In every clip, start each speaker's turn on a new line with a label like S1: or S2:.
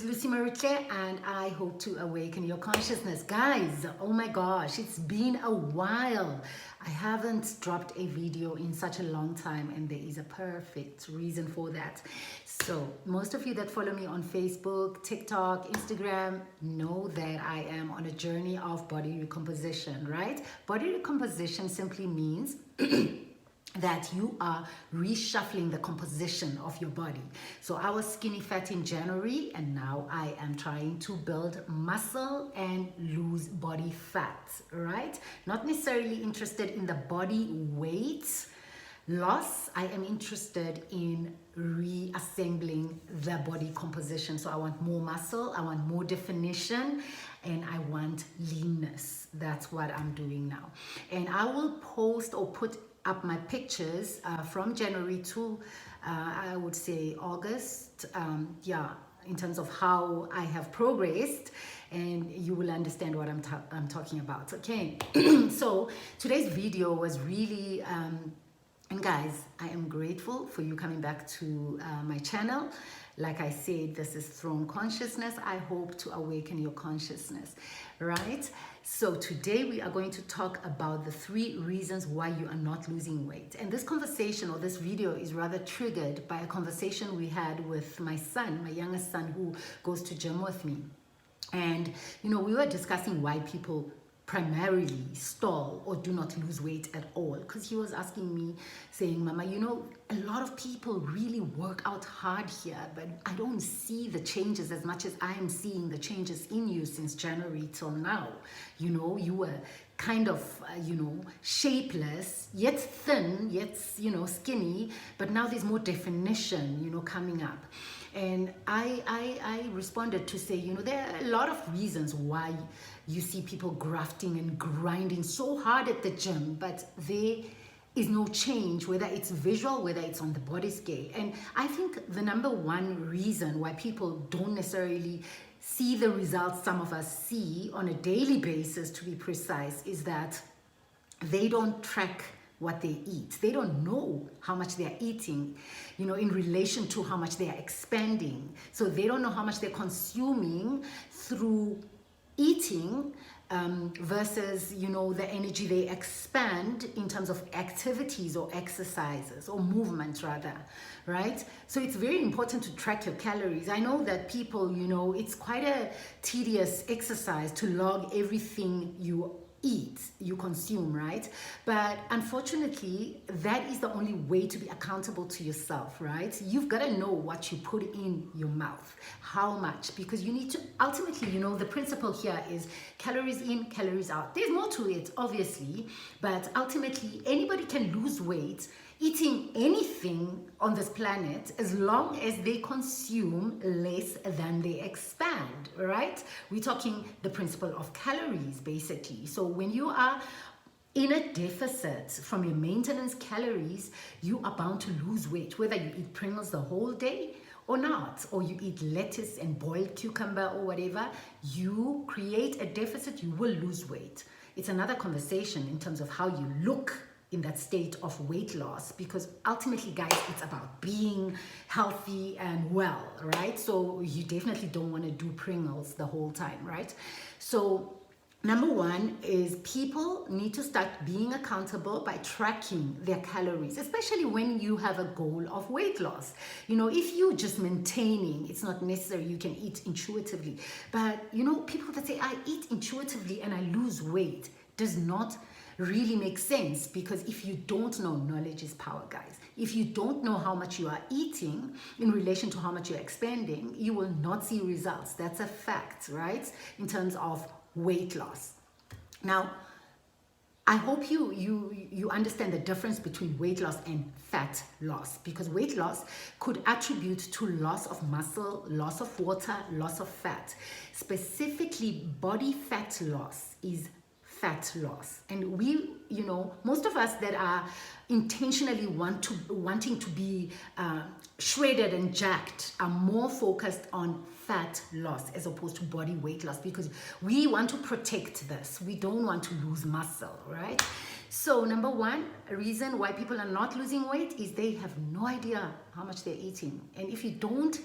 S1: Lucy Marie-Claire, and I hope to awaken your consciousness. Guys, oh my gosh, it's been a while. I haven't dropped a video in such a long time, and there is a perfect reason for that. So most of you that follow me on Facebook, TikTok, Instagram know that I am on a journey of body recomposition, right? Body recomposition simply means that you are reshuffling the composition of your body. So I was skinny fat in January, and now I am trying to build muscle and lose body fat, right? Not necessarily interested in the body weight loss. I am interested in reassembling the body composition. So I want more muscle, I want more definition, and I want leanness. That's what I'm doing now. And I will post or put up my pictures from January to I would say August, in terms of how I have progressed, and you will understand what I'm talking about. Okay. So today's video was really and guys, I am grateful for you coming back to my channel. Like I said, this is Throne Consciousness. I hope to awaken your consciousness, right? So today we are going to talk about the 3 reasons why you are not losing weight. And this conversation or this video is rather triggered by a conversation we had with my son, my youngest son, who goes to gym with me. And, you know, we were discussing why people primarily stall or do not lose weight at all, because he was asking me, saying, Mama, you know, a lot of people really work out hard here, but I don't see the changes as much as I am seeing the changes in you since January till now. You know, you were kind of shapeless, yet thin, yet skinny, but now there's more definition coming up. And I responded to say, there are a lot of reasons why you see people grafting and grinding so hard at the gym, but there is no change, whether it's visual, whether it's on the body scale. And I think the number one reason why people don't necessarily see the results some of us see on a daily basis, to be precise, is that they don't track what they eat. They don't know how much they are eating, in relation to how much they are expanding. So they don't know how much they're consuming through eating versus, the energy they expand in terms of activities or exercises or movement rather, right? So it's very important to track your calories. I know that people, it's quite a tedious exercise to log everything you eat, you consume, right? But unfortunately, that is the only way to be accountable to yourself, right? You've got to know what you put in your mouth, how much, because you need to ultimately, the principle here is calories in, calories out. There's more to it, obviously, but ultimately anybody can lose weight eating anything on this planet as long as they consume less than they expand, right? We're talking the principle of calories, basically. So when you are in a deficit from your maintenance calories, you are bound to lose weight, whether you eat Pringles the whole day or not, or you eat lettuce and boiled cucumber or whatever. You create a deficit, you will lose weight. It's another conversation in terms of how you look in that state of weight loss, because ultimately, guys, it's about being healthy and well, right? So you definitely don't want to do Pringles the whole time, right? So number one is people need to start being accountable by tracking their calories, especially when you have a goal of weight loss. If you're just maintaining, it's not necessary you can eat intuitively. But, people that say, I eat intuitively and I lose weight, does not really make sense, because if you don't know, knowledge is power, guys. If you don't know how much you are eating in relation to how much you're expanding, you will not see results. That's a fact, right? In terms of weight loss. Now, I hope you understand the difference between weight loss and fat loss, because weight loss could attribute to loss of muscle, loss of water, loss of fat. Specifically, body fat loss is fat loss. And we, most of us that are intentionally wanting to be shredded and jacked are more focused on fat loss as opposed to body weight loss, because we want to protect this. We don't want to lose muscle, right? So number one reason why people are not losing weight is they have no idea how much they're eating. And if you don't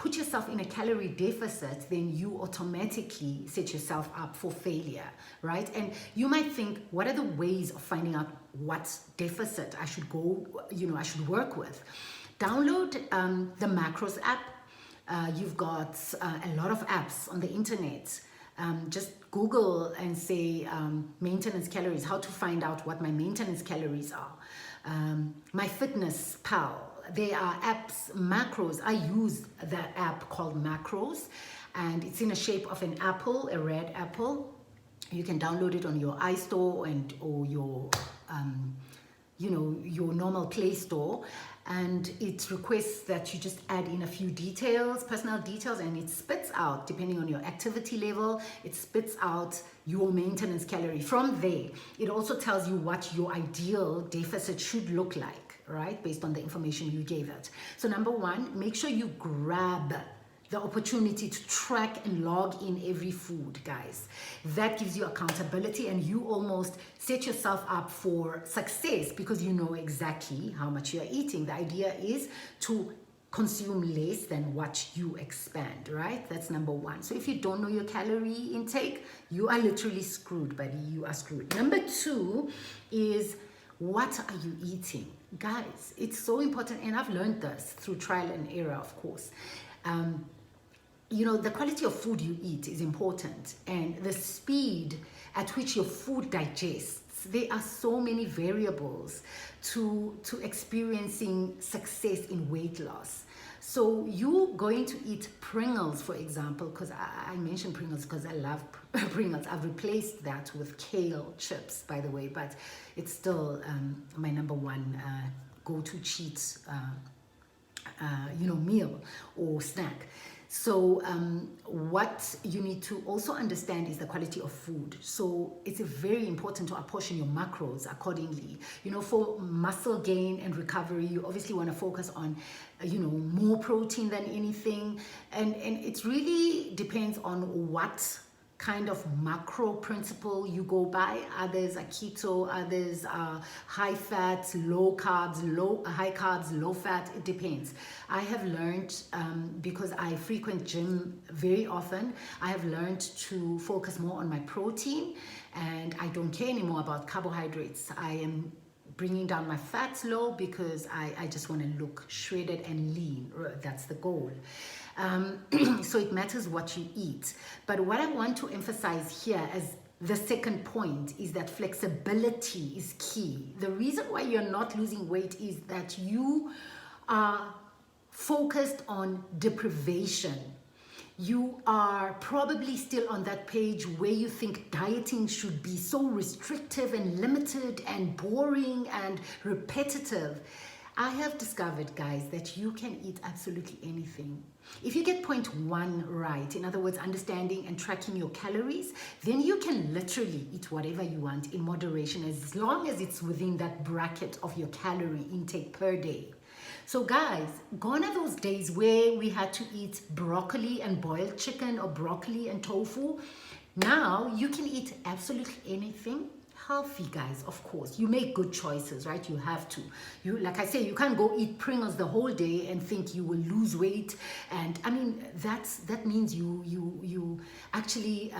S1: put yourself in a calorie deficit, then you automatically set yourself up for failure, right? And you might think, what are the ways of finding out what deficit I should I should work with? Download the Macros app. You've got a lot of apps on the internet. Just Google and say maintenance calories, how to find out what my maintenance calories are. MyFitnessPal, there are apps, Macros. I use that app called Macros, and it's in the shape of an apple, a red apple. You can download it on your iStore or your your normal Play Store, and it requests that you just add in a few details, personal details, and it spits out, depending on your activity level, it spits out your maintenance calorie. From there, it also tells you what your ideal deficit should look like, right, based on the information you gave it. So number one, make sure you grab the opportunity to track and log in every food, guys. That gives you accountability, and you almost set yourself up for success because you know exactly how much you're eating. The idea is to consume less than what you expend, right? That's number one. So if you don't know your calorie intake, you are literally screwed, buddy. You are screwed. Number two is, what are you eating? Guys, it's so important, and I've learned this through trial and error, of course. The quality of food you eat is important, and the speed at which your food digests. There are so many variables to experiencing success in weight loss. So you going to eat Pringles, for example, because I mentioned Pringles because I love Pringles. I've replaced that with kale chips, by the way, but it's still my number one go-to cheat meal or snack. So what you need to also understand is the quality of food. So it's very important to apportion your macros accordingly. For muscle gain and recovery, you obviously want to focus on, more protein than anything. And it really depends on what kind of macro principle you go by. Others are keto, others are high fat, low carbs, high carbs, low fat. It depends. I have learned, because I frequent gym very often, I have learned to focus more on my protein, and I don't care anymore about carbohydrates. I am bringing down my fats low because I just want to look shredded and lean. That's the goal. So it matters what you eat. But what I want to emphasize here as the second point is that flexibility is key. The reason why you're not losing weight is that you are focused on deprivation. You are probably still on that page where you think dieting should be so restrictive and limited and boring and repetitive. I have discovered, guys, that you can eat absolutely anything. If you get point one right, in other words, understanding and tracking your calories, then you can literally eat whatever you want in moderation, as long as it's within that bracket of your calorie intake per day. So guys, gone are those days where we had to eat broccoli and boiled chicken or broccoli and tofu. Now you can eat absolutely anything. Healthy, guys, of course. You make good choices, right? You have to. Like I say, you can't go eat Pringles the whole day and think you will lose weight. And I mean, that means you actually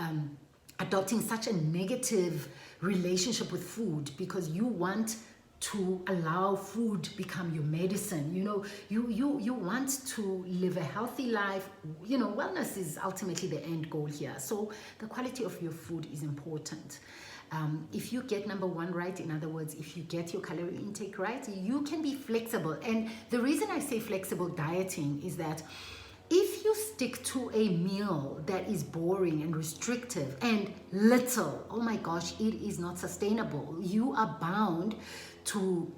S1: adopting such a negative relationship with food, because you want to allow food become your medicine. You want to live a healthy life. Wellness is ultimately the end goal here. So the quality of your food is important. If you get number one right, in other words, if you get your calorie intake right, you can be flexible. And the reason I say flexible dieting is that if you stick to a meal that is boring and restrictive and little, oh my gosh, it is not sustainable. You are bound to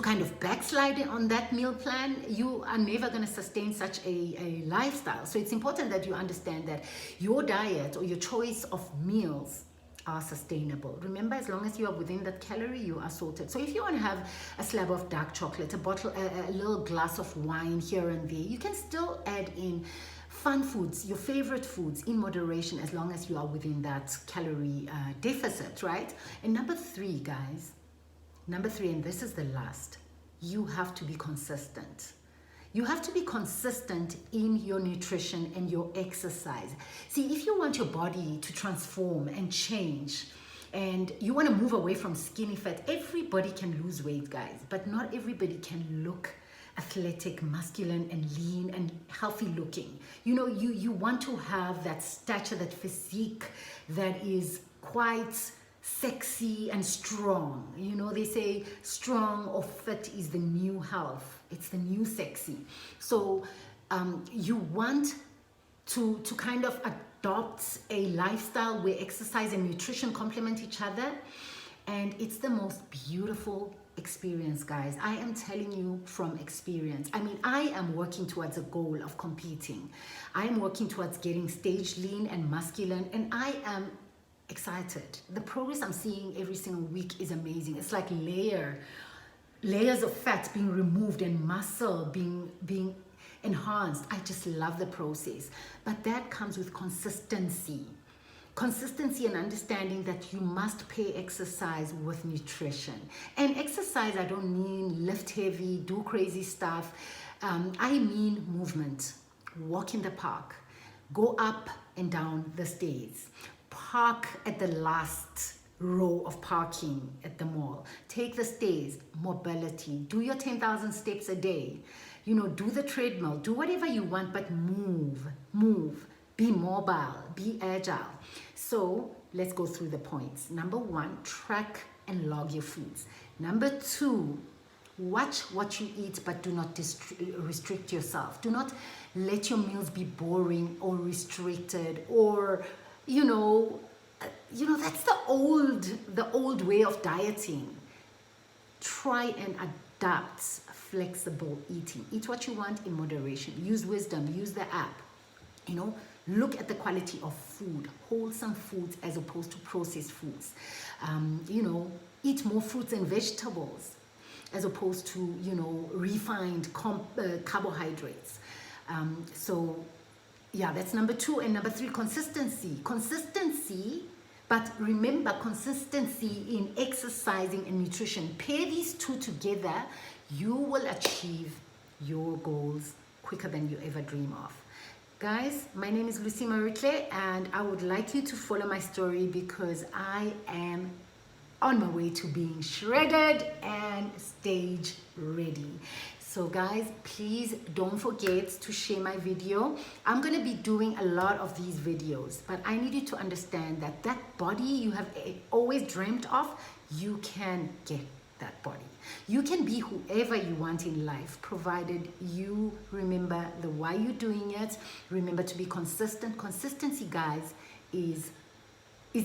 S1: kind of backslide on that meal plan. You are never going to sustain such a lifestyle. So it's important that you understand that your diet or your choice of meals are sustainable. Remember, as long as you are within that calorie, you are sorted. So if you want to have a slab of dark chocolate, a little glass of wine here and there, you can still add in fun foods, your favorite foods, in moderation, as long as you are within that calorie deficit, right? And number three, guys, and this is the last, you have to be consistent. You have to be consistent in your nutrition and your exercise. See, if you want your body to transform and change, and you want to move away from skinny fat, everybody can lose weight, guys, but not everybody can look athletic, masculine, and lean and healthy looking. You know, you want to have that stature, that physique that is quite sexy and strong. You know, they say strong or fit is the new health. It's the new sexy. So you want to kind of adopt a lifestyle where exercise and nutrition complement each other. And it's the most beautiful experience, guys. I am telling you from experience. I mean, I am working towards a goal of competing. I am working towards getting stage lean and masculine, and I am excited. The progress I'm seeing every single week is amazing. It's like layers of fat being removed and muscle being enhanced. I just love the process. But that comes with consistency. Consistency and understanding that you must pair exercise with nutrition. And exercise, I don't mean lift heavy, do crazy stuff. I mean movement. Walk in the park. Go up and down the stairs. Park at the last row of parking at the mall. Take the stairs. Mobility. Do your 10,000 steps a day. You know, do the treadmill. Do whatever you want, but move. Be mobile. Be agile. So let's go through the points. Number 1, track and log your foods. Number 2, watch what you eat, but do not restrict yourself. Do not let your meals be boring or restricted, or you know that's the old way of dieting. Try and adapt flexible eating. Eat what you want in moderation. Use wisdom. Use the app. You know, look at the quality of food, wholesome foods as opposed to processed foods. You know, eat more fruits and vegetables as opposed to, you know, refined carbohydrates. So yeah, that's number 2. And number 3, consistency. But remember, consistency in exercising and nutrition. Pair these two together, you will achieve your goals quicker than you ever dream of. Guys, my name is Lucy Marie-Claire, and I would like you to follow my story because I am on my way to being shredded and stage ready. So guys, please don't forget to share my video. I'm going to be doing a lot of these videos, but I need you to understand that that body you have always dreamt of, you can get that body. You can be whoever you want in life, provided you remember the why you're doing it. Remember to be consistent. Consistency, guys, is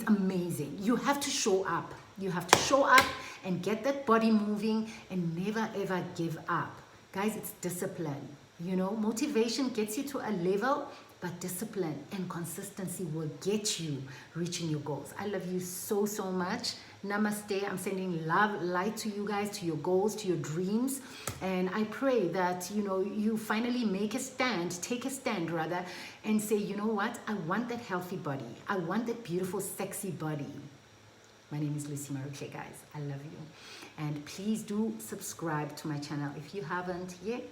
S1: amazing. You have to show up. You have to show up and get that body moving and never ever give up. Guys, it's discipline. You know, motivation gets you to a level, but discipline and consistency will get you reaching your goals. I love you so, so much. Namaste. I'm sending love, light to you guys, to your goals, to your dreams. And I pray that, you know, you finally make a stand, take a stand rather, and say, you know what? I want that healthy body. I want that beautiful, sexy body. My name is Lucy Marie-Claire, guys. I love you. And please do subscribe to my channel if you haven't yet.